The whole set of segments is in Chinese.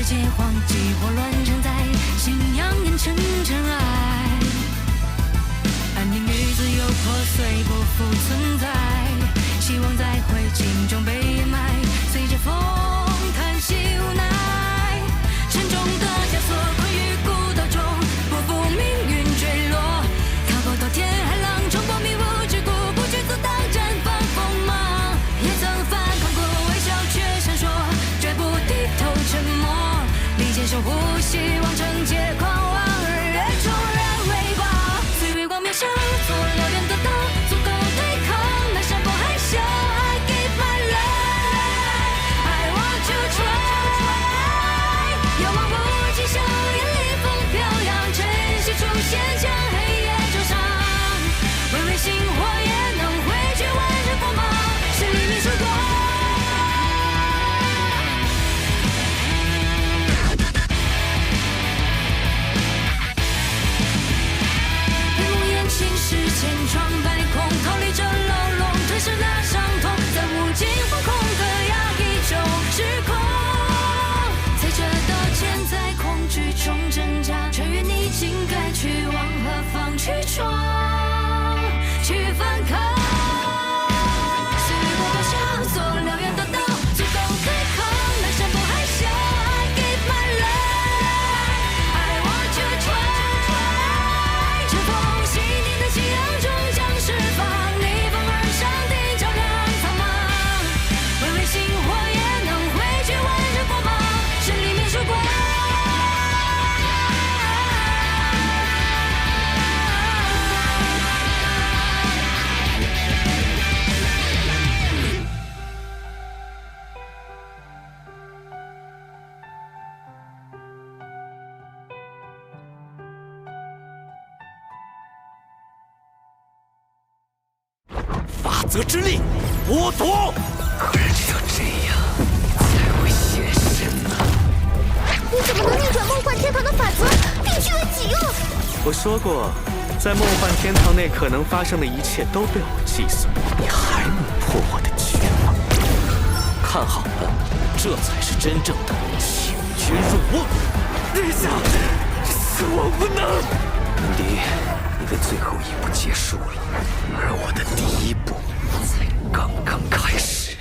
结荒，激火乱成灾，信仰变成尘埃。安宁与自由破碎，不复存在。希望在灰烬中被掩埋，随着风叹息无奈。沉重的枷锁困于孤岛中，不负命运坠落。逃跑到天海浪，冲破迷雾之谷，不惧阻挡，绽放锋芒。也曾反抗过，微笑却闪烁，绝不低头沉默。理解守护希望，惩戒狂妄，日月重燃微光。虽微光渺小，做燎原的刀，足够对抗那山崩海啸。I give my life, I want to try。有望无际，硝烟烈风飘扬，晨曦出现，将黑夜灼伤。微微星火也能汇聚万人光芒，是黎明曙光。千疮百孔，逃离这牢笼，吞噬那伤痛，在无尽惶恐的压抑中失控。在这道歉，在恐惧中挣扎，却愿你竟该去往何方去闯，去反抗。岁月过渺小，做燎原的刀，足够对抗那山崩海啸。I give my life, I want to try。乘风洗涤的夕阳中将释放，逆风而上，定照亮苍茫。微微星火也能汇聚万人光芒，是黎明曙光。法则之力，剥夺！果然只有这样，你才会现身呢。你怎么能逆转梦幻天堂的法则，并据为己用？我说过，在梦幻天堂内可能发生的一切都被我计算。你还能破我的局吗？看好了，这才是真正的请君入瓮。殿下，死我无能。文迪，你的最后一步结束了，而我的第一步才刚刚开始。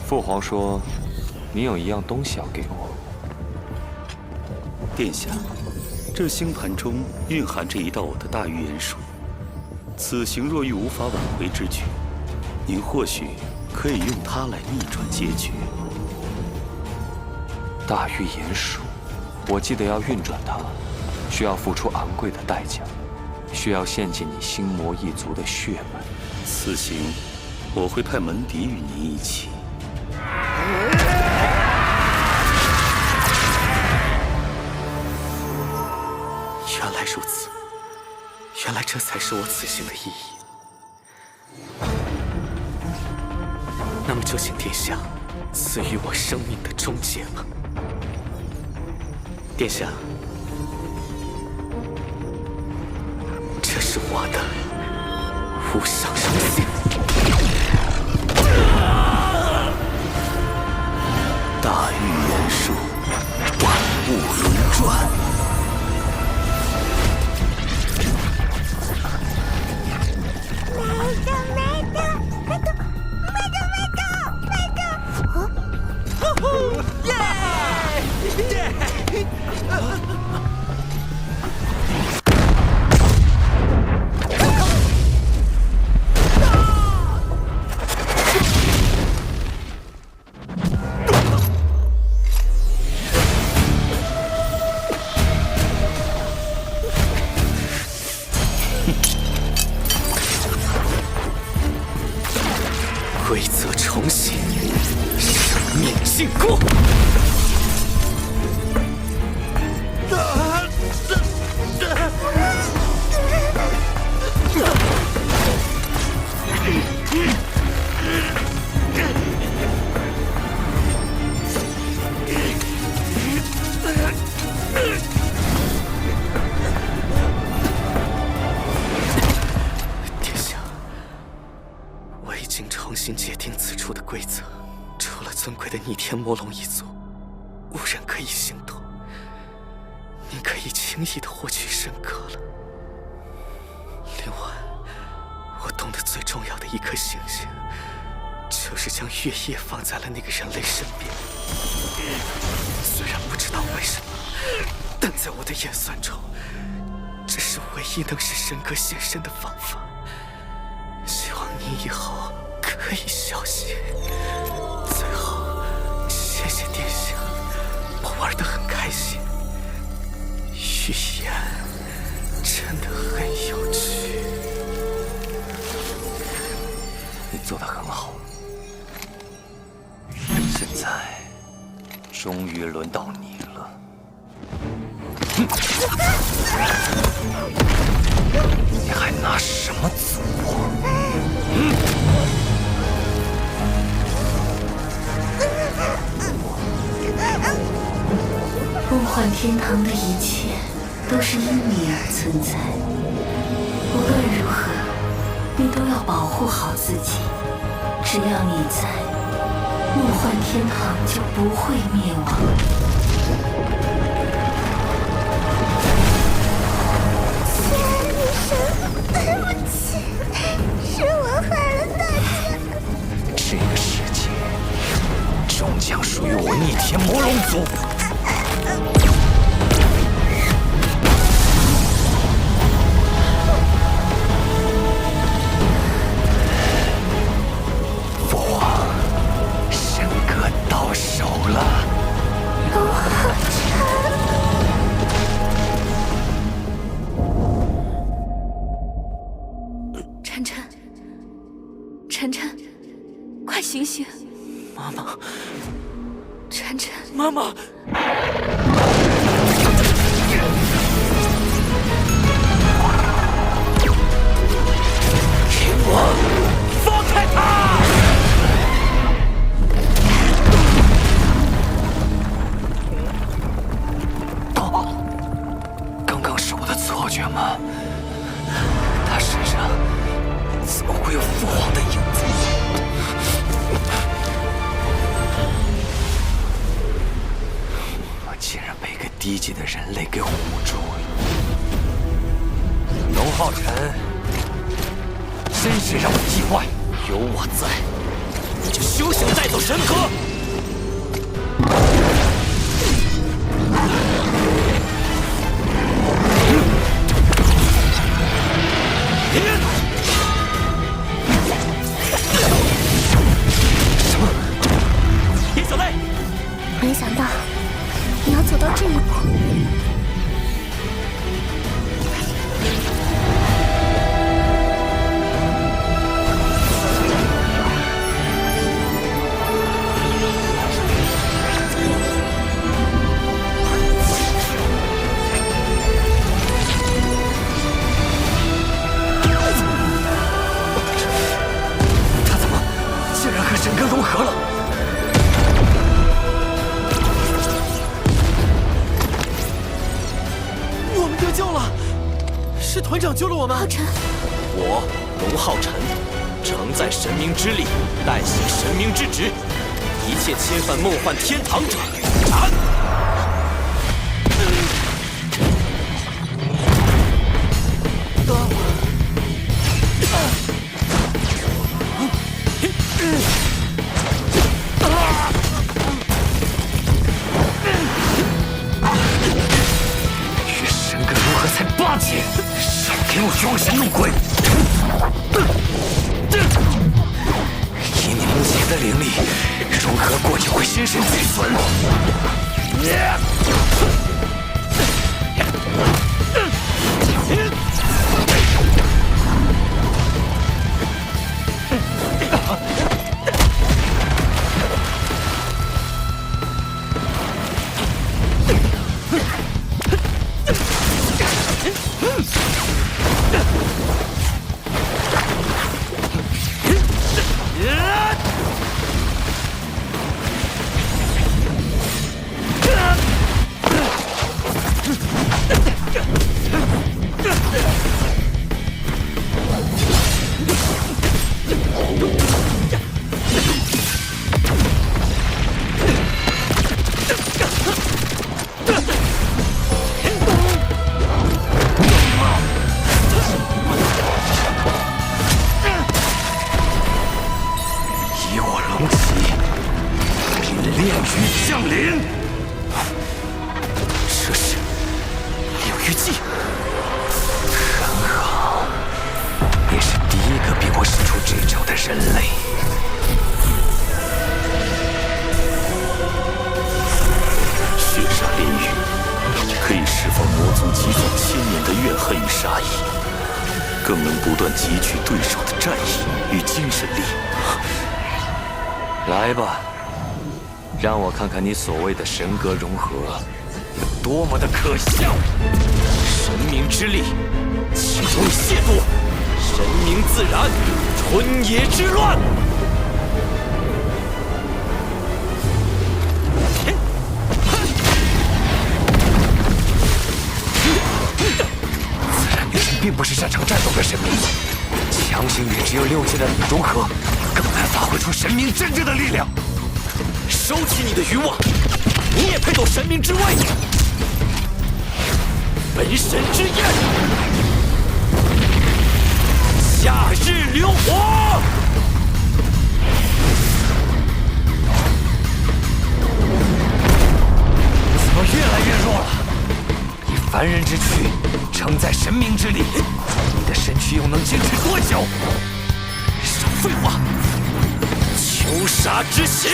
父皇说，你有一样东西要给我。殿下，这星盘中蕴含着一道我的大预言术，此行若遇无法挽回之局，您或许可以用它来逆转结局。大预言术，我记得要运转它，需要付出昂贵的代价，需要献尽你星魔一族的血脉。此行，我会派门迪与您一起。原来如此，原来这才是我此行的意义。那么就请殿下赐予我生命的终结吧。殿下，这是我的无上荣幸。大预言术，万物轮转。规则重新，生命进攻。新界定此处的规则，除了尊贵的逆天魔龙一族，无人可以行动。您可以轻易地获取神格了。另外，我懂得最重要的一颗星星，就是将月夜放在了那个人类身边。虽然不知道为什么，但在我的演算中，这是唯一能使神格现身的方法。希望您以后可以小心。最后，谢谢殿下，我玩得很开心。预言真的很有趣。你做得很好。现在，终于轮到你了。你还拿什么阻我？梦幻天堂的一切都是因你而存在，无论如何，你都要保护好自己。只要你在，梦幻天堂就不会灭亡。对不起，是我害了大家。这个世界终将属于我逆天魔龙族。父皇，神格到手了。龙浩晨晨，晨晨，快醒醒！妈妈，晨晨，妈妈！天王，放开他！刚刚是我的错觉吗？他身上怎么会有父皇的影子？我竟然被一个低级的人类给唬住了。龙浩辰，真是让我意外。有我在，你就休想带走神格！什么？叶小泪，没想到你要走到这一步。他怎么竟然和神格融合了？我们得救了，是团长救了我们。浩辰，我龙浩辰，承载神明之力，代行神明之职，一切侵犯梦幻天堂者，斩！与神格融合才8阶，少给我装神弄鬼！以你目前的灵力，融合过就会身身俱损。临。这是柳玉姬。很好，你是第一个比我使出这招的人类。血杀炼狱，可以释放魔族积攒千年的怨恨与杀意，更能不断汲取对手的战意与精神力。来吧，让我看看你所谓的神格融合有多么的可笑！神明之力，岂容亵渎？神明自然，春野之乱。自然女神并不是擅长战斗的神明，强行与只有6阶的你融合，更难发挥出神明真正的力量。收起你的渔网，你也配斗神明之位？本神之焰，夏日流火。怎么越来越弱了？以凡人之躯承载神明之力，你的身躯又能坚持多久？少废话！求杀之刑！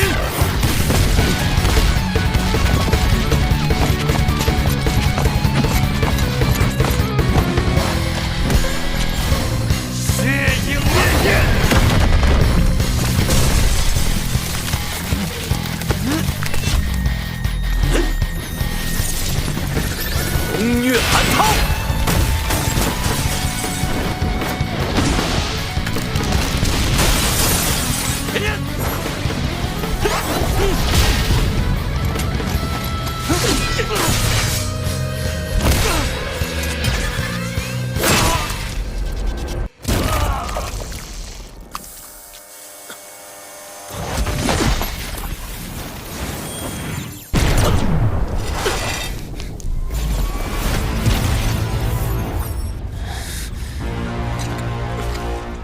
血影烈焰！风月寒涛！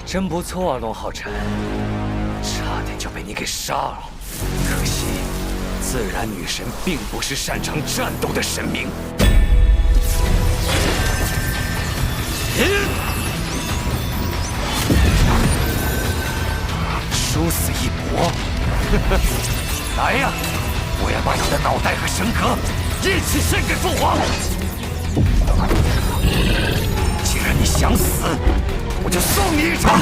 真不错啊，龙浩辰，差点就被你给杀了。可惜，自然女神并不是擅长战斗的神明。殊死一搏！来呀，我要把你的脑袋和神壳一起献给父皇！既然你想死，我就送你一场！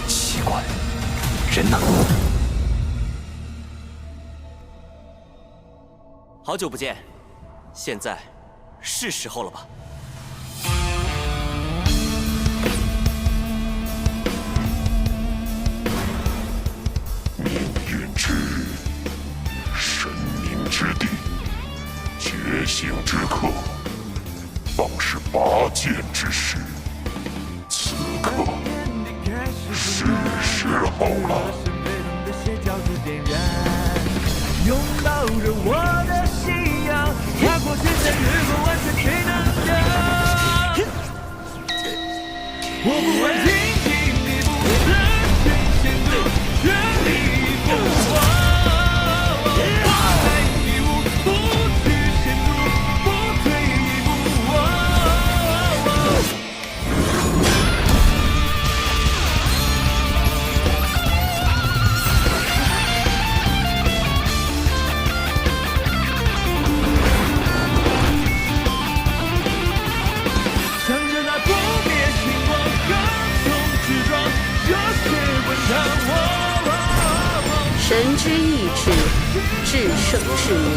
奇怪，人呢？好久不见，现在是时候了吧？命运之神明之地，觉醒之刻，方是拔剑之时。此刻是时候了。拥抱着我的信仰，踏过千山越过万水谁能挡？我不管荆棘密布，人群险阻，全力以赴。不再义无，不惧险阻，不退一步。向着那不灭星光，各种执着，热血滚烫。神之意志，至圣至明，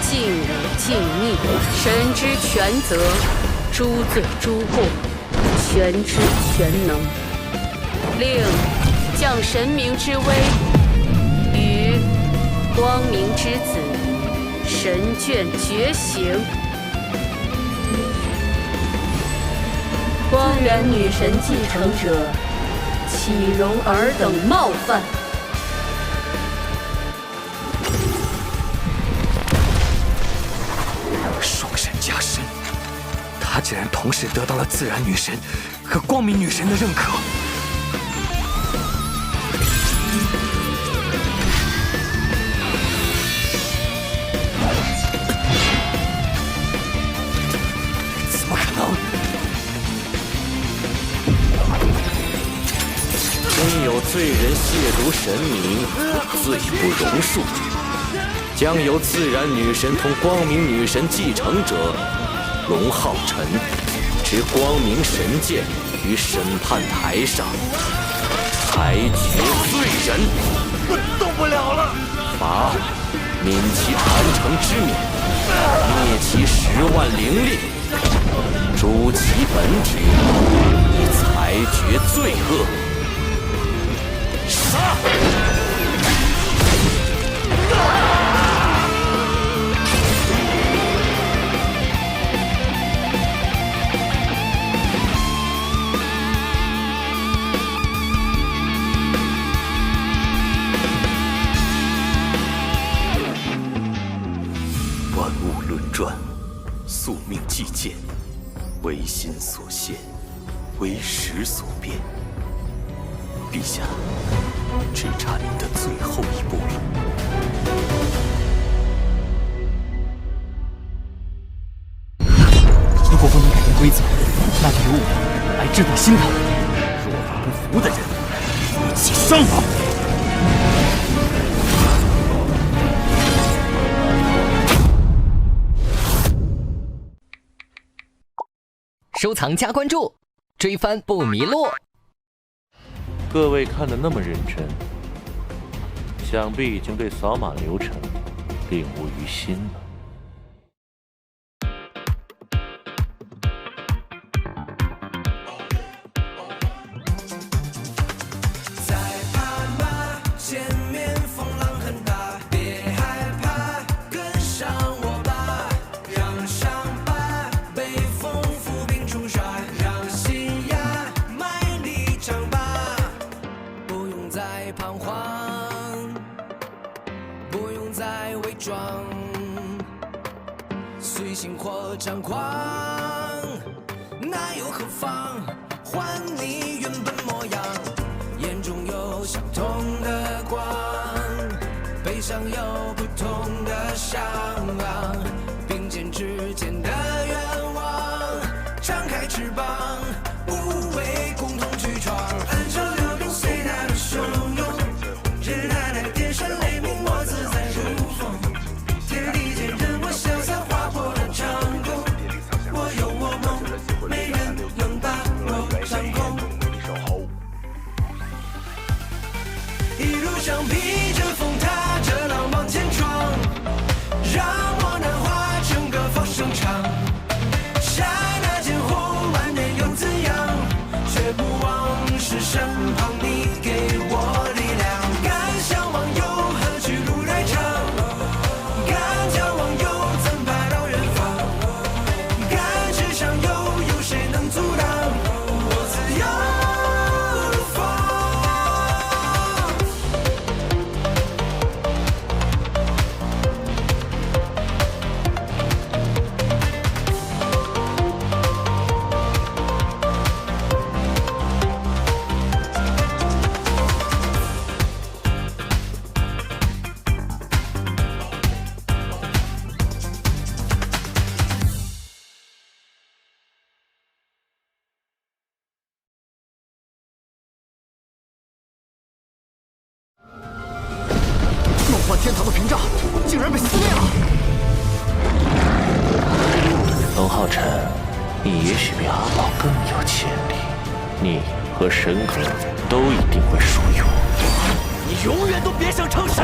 尽武尽逆。神之全责，诛罪诛过，全知全能。令降神明之威于光明之子神眷觉醒。光源女神继承者，岂容尔等冒犯？加深，他竟然同时得到了自然女神和光明女神的认可。怎么可能？真有罪人亵渎神明，罪不容恕。将由自然女神同光明女神继承者龙浩辰持光明神剑于审判台上裁决罪人。我动不了了。罚免其传承之免，灭其10万灵力，诛其本体，以裁决罪恶。杀！万物轮转，宿命既见，唯心所现，唯识所变。陛下，只差您的最后一步了。如果不能改变规则，那就由我来制定新的。若有不服的人，一起上吧！收藏加关注，追番不迷路。各位看得那么认真，想必已经对扫码流程领悟于心了。随性或张狂，那又何妨？还你原本模样，眼中有相同的光，背上有不同的伤，并肩之间的愿望，张开翅膀，无畏共同去闯。按照流动，随它的汹涌，任它来电闪雷鸣，我自在如风。天地间任我潇洒划破了长空，我有我梦，没人能把我掌控。一路上披着风，踏着浪往前闯，让我难化成个放声场。刹那间后万年又怎样？却不忘是身旁你给我力量。敢向往又何惧路太长？敢眺望又怎怕到远方？敢直上又有谁能阻挡我自由的放？梦幻天堂的屏障竟然被撕裂了！龙浩辰，你也许比阿宝更有潜力，你和神格都一定会属于我。你永远都别想成神！